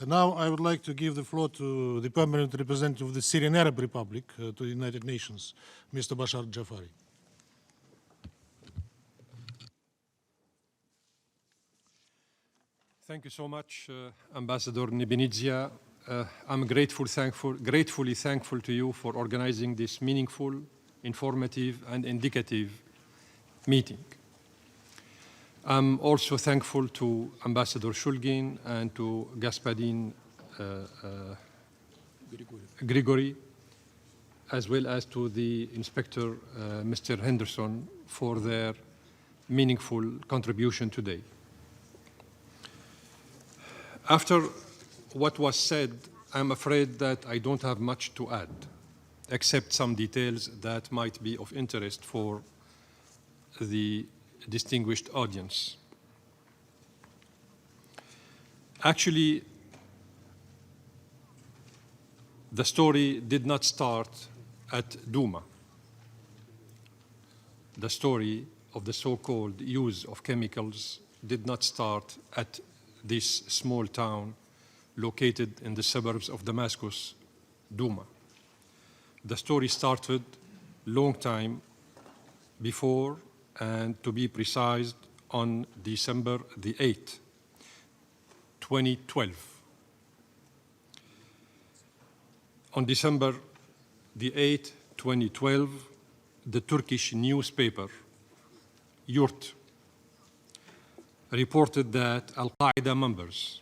And now I would like to give the floor to the permanent representative of the Syrian Arab Republic to the United Nations, Mr. Bashar Jafari. Thank you so much, Ambassador Nebenidzia. I'm gratefully thankful to you for organizing this meaningful, informative, and indicative meeting. I'm also thankful to Ambassador Shulgin and to Gaspadin Grigori, as well as to the Inspector, Mr. Henderson, for their meaningful contribution today. After what was said, I'm afraid that I don't have much to add, except some details that might be of interest for the distinguished audience. Actually, the story did not start at Douma. The story of the so-called use of chemicals did not start at this small town located in the suburbs of Damascus, Douma. The story started long time before, and to be precise, on December the 8th, 2012. On December the 8th, 2012, the Turkish newspaper, Yurt, reported that Al-Qaeda members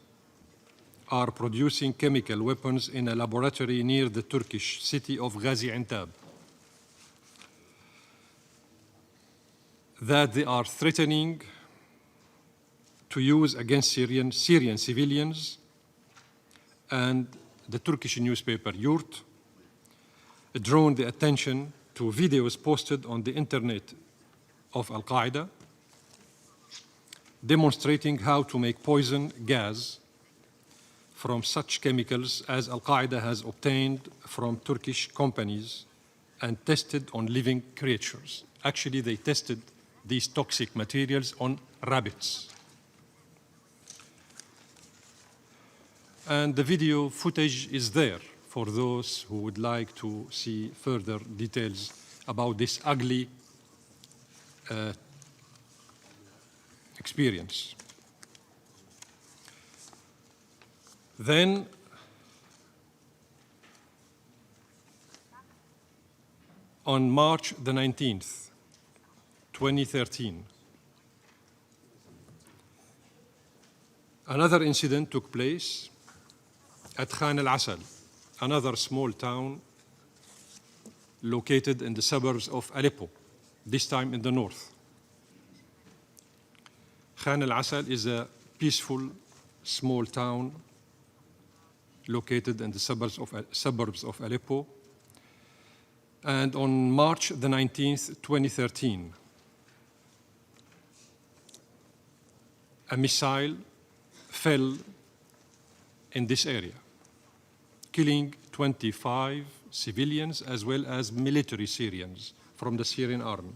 are producing chemical weapons in a laboratory near the Turkish city of Gaziantep, that they are threatening to use against Syrian civilians, and the Turkish newspaper Yurt drawn the attention to videos posted on the internet of Al-Qaeda demonstrating how to make poison gas from such chemicals as Al-Qaeda has obtained from Turkish companies and tested on living creatures. Actually, they tested these toxic materials on rabbits. And the video footage is there for those who would like to see further details about this ugly experience. Then, on March the 19th, 2013, another incident took place at Khan al-Asal, another small town located in the suburbs of Aleppo, this time in the north. Khan al-Asal is a peaceful, small town located in the suburbs of Aleppo. And on March the 19th, 2013, a missile fell in this area, killing 25 civilians as well as military Syrians from the Syrian army,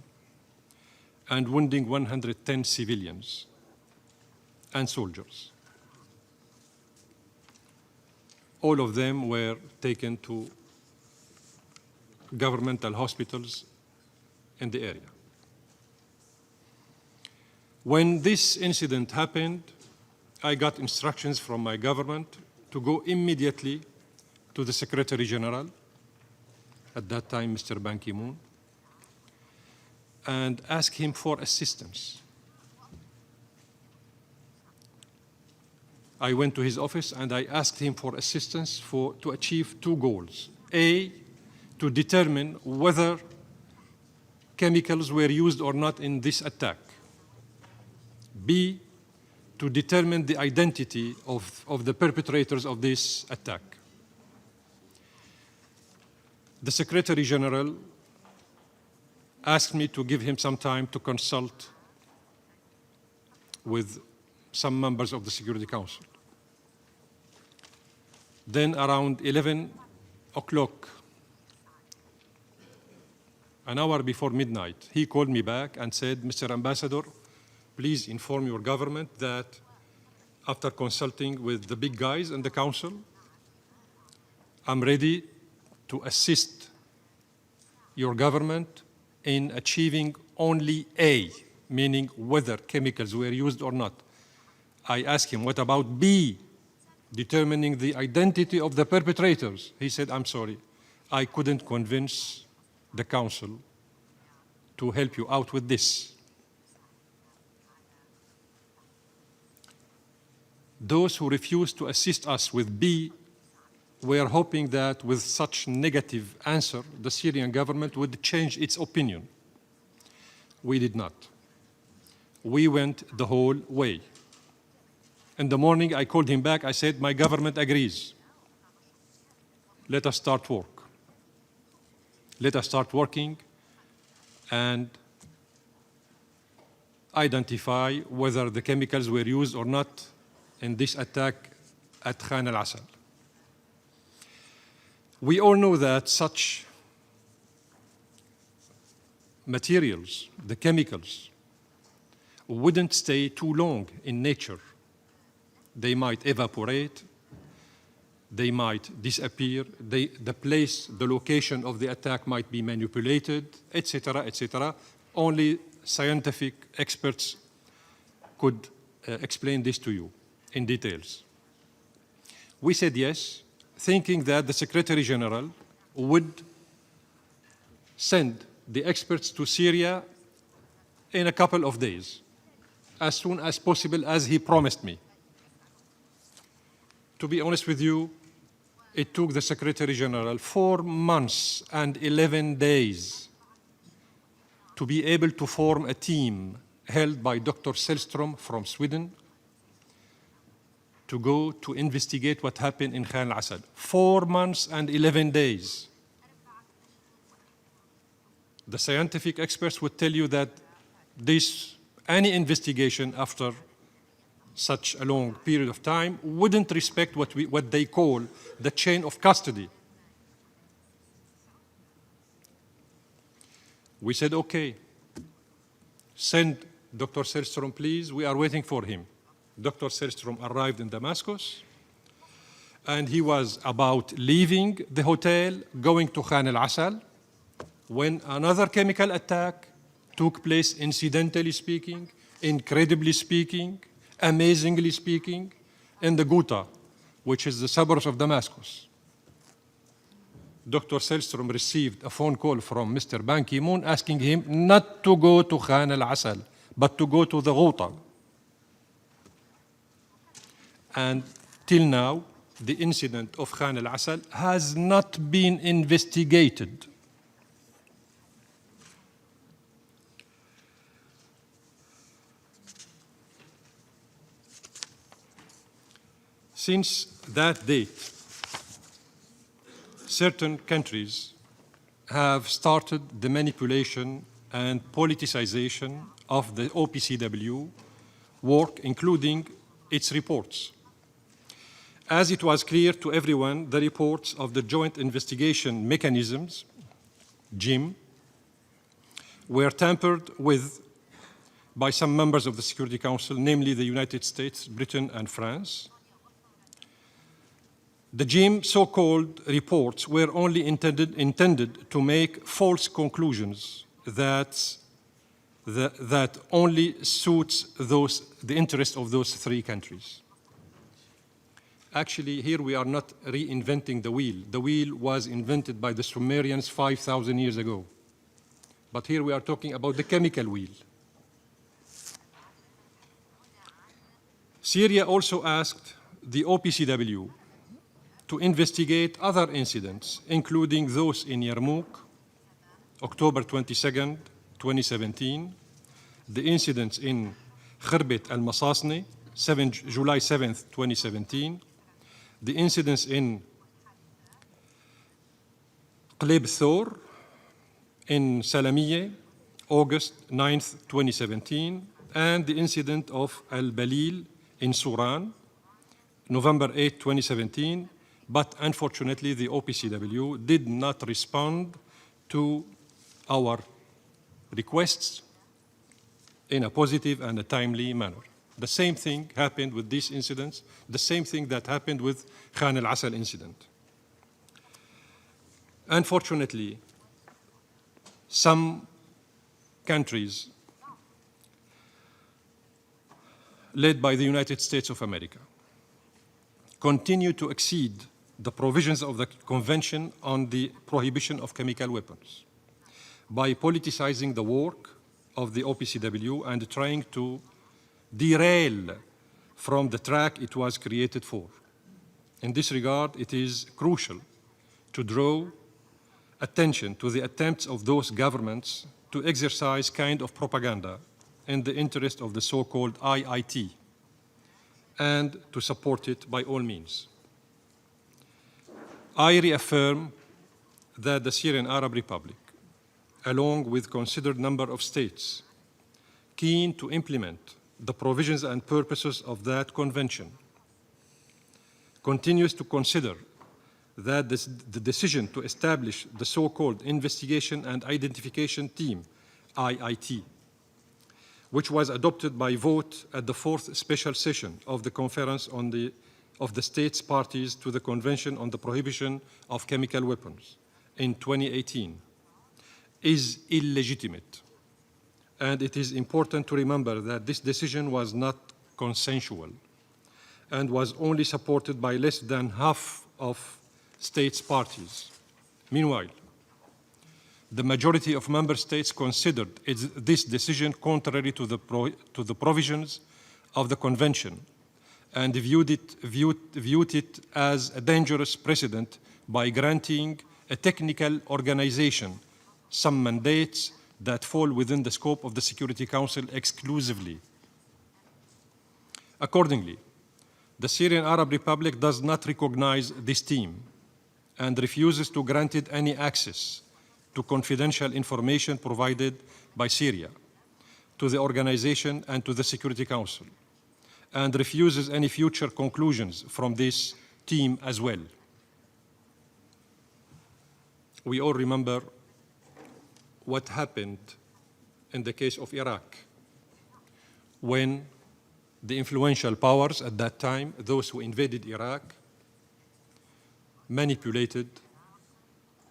and wounding 110 civilians and soldiers. All of them were taken to governmental hospitals in the area. When this incident happened, I got instructions from my government to go immediately to the Secretary General, at that time Mr. Ban Ki-moon, and ask him for assistance. I went to his office and I asked him for assistance to achieve two goals. A, to determine whether chemicals were used or not in this attack. B, to determine the identity of the perpetrators of this attack. The Secretary General asked me to give him some time to consult with some members of the Security Council. Then around 11 o'clock, an hour before midnight, he called me back and said, Mr. Ambassador, please inform your government that after consulting with the big guys in the council, I'm ready to assist your government in achieving only A, meaning whether chemicals were used or not. I asked him, what about B, determining the identity of the perpetrators? He said, I'm sorry, I couldn't convince the council to help you out with this. Those who refused to assist us with B were hoping that with such negative answer, the Syrian government would change its opinion. We did not. We went the whole way. In the morning, I called him back. I said, my government agrees. Let us start work. Let us start working and identify whether the chemicals were used or not in this attack at Khan al-Assal. We all know that such materials, the chemicals, wouldn't stay too long in nature. They might evaporate, they might disappear, the place, the location of the attack might be manipulated, etc., etc. Only scientific experts could explain this to you in details. We said yes, thinking that the Secretary General would send the experts to Syria in a couple of days, as soon as possible, as he promised me. To be honest with you, it took the Secretary General 4 months and 11 days to be able to form a team held by Dr. Sellström from Sweden to go to investigate what happened in Khan al-Assal. 4 months and 11 days. The scientific experts would tell you that any investigation after such a long period of time wouldn't respect what they call the chain of custody. We said, okay, send Dr. Sellström, please. We are waiting for him. Dr. Sellström arrived in Damascus, and he was about leaving the hotel, going to Khan al-Assal, when another chemical attack took place, incidentally speaking, incredibly speaking, amazingly speaking, in the Ghouta, which is the suburbs of Damascus. Dr. Sellström received a phone call from Mr. Ban Ki-moon asking him not to go to Khan al-Assal, but to go to the Ghouta. And till now, the incident of Khan al-Assal has not been investigated. Since that date, certain countries have started the manipulation and politicization of the OPCW work, including its reports. As it was clear to everyone, the reports of the Joint Investigation Mechanisms, JIM, were tampered with by some members of the Security Council, namely the United States, Britain, and France. The JIM so-called reports were only intended to make false conclusions that only suits the interest of those 3 countries. Actually, here we are not reinventing the wheel. The wheel was invented by the Sumerians 5,000 years ago. But here we are talking about the chemical wheel. Syria also asked the OPCW to investigate other incidents, including those in Yarmouk, October 22nd, 2017, the incidents in Khirbet al-Masasni, July 7th, 2017, the incidents in Qlib Thor, in Salamiyeh, August 9th, 2017, and the incident of Al-Balil in Suran, November 8th, 2017, but unfortunately the OPCW did not respond to our requests in a positive and a timely manner. The same thing happened with these incidents, the same thing that happened with Khan al-Asal incident. Unfortunately, some countries led by the United States of America continue to exceed the provisions of the Convention on the Prohibition of Chemical Weapons by politicizing the work of the OPCW and trying to derail from the track it was created for. In this regard, it is crucial to draw attention to the attempts of those governments to exercise kind of propaganda in the interest of the so-called IIT and to support it by all means. I reaffirm that the Syrian Arab Republic, along with a considered number of states keen to implement the provisions and purposes of that convention, continues to consider that the decision to establish the so-called Investigation and Identification Team, IIT, which was adopted by vote at the 4th special session of the Conference of the States Parties to the Convention on the Prohibition of Chemical Weapons in 2018, is illegitimate. And it is important to remember that this decision was not consensual and was only supported by less than half of states parties. Meanwhile, the majority of member states considered this decision contrary to the provisions of the Convention and viewed it as a dangerous precedent by granting a technical organization some mandates that fall within the scope of the Security Council exclusively. Accordingly, the Syrian Arab Republic does not recognize this team and refuses to grant it any access to confidential information provided by Syria to the organization and to the Security Council, and refuses any future conclusions from this team as well. We all remember what happened in the case of Iraq, when the influential powers at that time, those who invaded Iraq, manipulated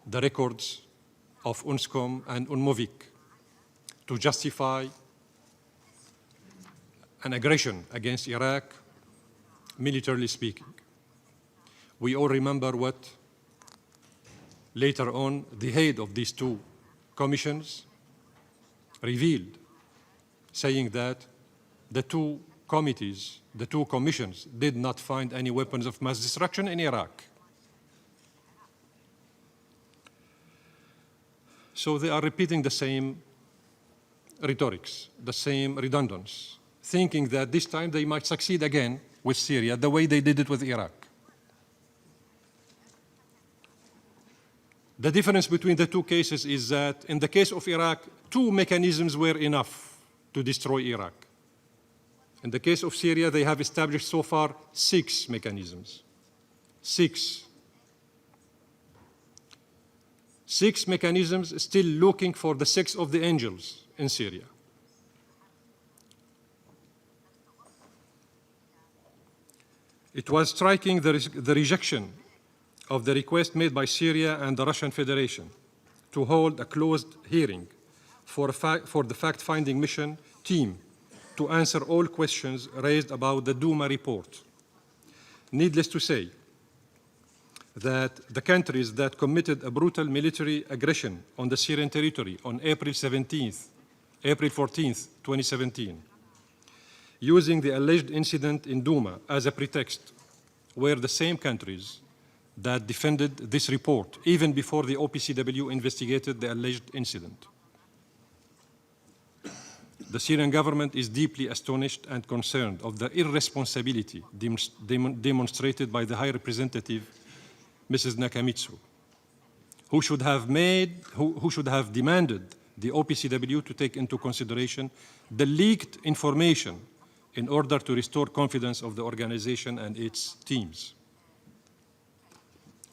the records of UNSCOM and UNMOVIC to justify an aggression against Iraq, militarily speaking. We all remember what later on the head of these two commissions revealed, saying that the two committees, the two commissions, did not find any weapons of mass destruction in Iraq. So they are repeating the same rhetorics, the same redundancies, thinking that this time they might succeed again with Syria the way they did it with Iraq. The difference between the two cases is that in the case of Iraq, 2 mechanisms were enough to destroy Iraq. In the case of Syria, they have established so far 6 mechanisms. 6 mechanisms still looking for the 6 of the angels in Syria. It was striking the rejection of the request made by Syria and the Russian Federation to hold a closed hearing for the fact-finding mission team to answer all questions raised about the Douma report. Needless to say that the countries that committed a brutal military aggression on the Syrian territory on April 14th, 2017, using the alleged incident in Douma as a pretext, were the same countries that defended this report even before the OPCW investigated the alleged incident. The Syrian government is deeply astonished and concerned of the irresponsibility demonstrated by the High Representative, Mrs. Nakamitsu, who should have demanded the OPCW to take into consideration the leaked information in order to restore confidence of the organization and its teams.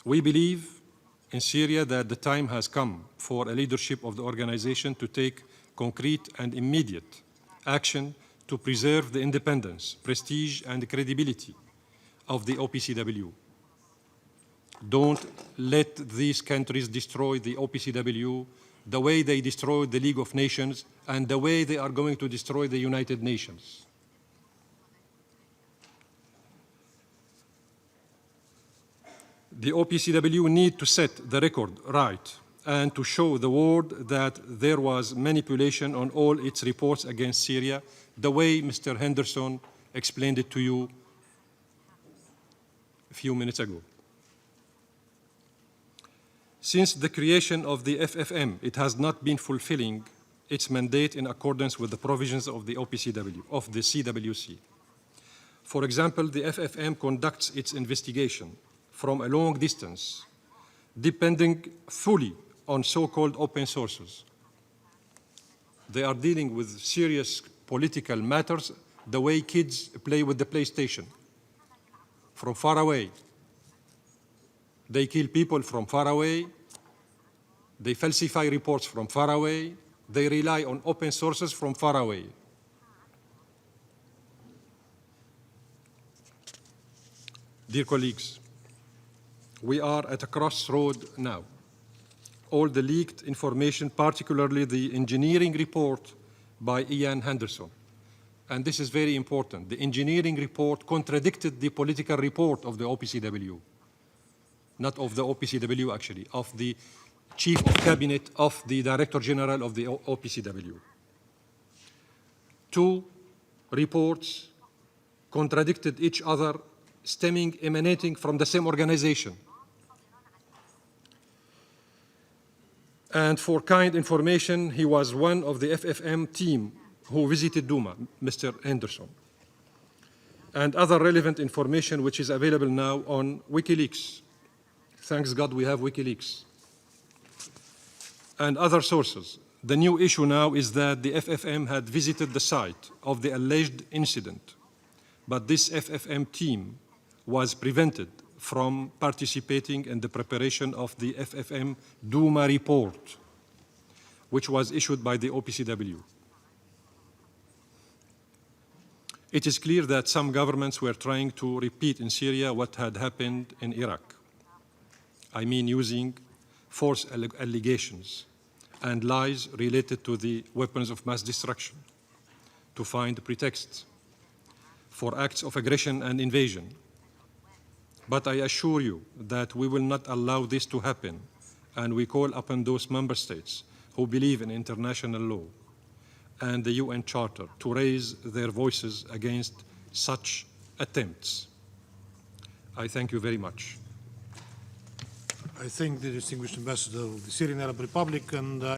We believe in Syria that the time has come for a leadership of the organization to take concrete and immediate action to preserve the independence, prestige, and credibility of the OPCW. Don't let these countries destroy the OPCW the way they destroyed the League of Nations and the way they are going to destroy the United Nations. The OPCW need to set the record right and to show the world that there was manipulation on all its reports against Syria, the way Mr. Henderson explained it to you a few minutes ago. Since the creation of the FFM, it has not been fulfilling its mandate in accordance with the provisions of the OPCW, of the CWC. For example, the FFM conducts its investigation from a long distance, depending fully on so-called open sources. They are dealing with serious political matters the way kids play with the PlayStation, from far away. They kill people from far away. They falsify reports from far away. They rely on open sources from far away. Dear colleagues, we are at a crossroad now. All the leaked information, particularly the engineering report by Ian Henderson, and this is very important, the engineering report contradicted the political report of the OPCW, not of the OPCW actually, of the Chief of Cabinet of the Director General of the OPCW. Two reports contradicted each other, emanating from the same organization. And for kind information, he was one of the FFM team who visited Douma, Mr. Henderson. And other relevant information which is available now on WikiLeaks. Thanks God we have WikiLeaks. And other sources. The new issue now is that the FFM had visited the site of the alleged incident, but this FFM team was prevented from participating in the preparation of the FFM Douma report, which was issued by the OPCW. It is clear that some governments were trying to repeat in Syria what had happened in Iraq. I mean using false allegations and lies related to the weapons of mass destruction to find pretexts for acts of aggression and invasion. But I assure you that we will not allow this to happen, and we call upon those member states who believe in international law and the UN Charter to raise their voices against such attempts. I thank you very much. I thank the distinguished ambassador of the Syrian Arab Republic, and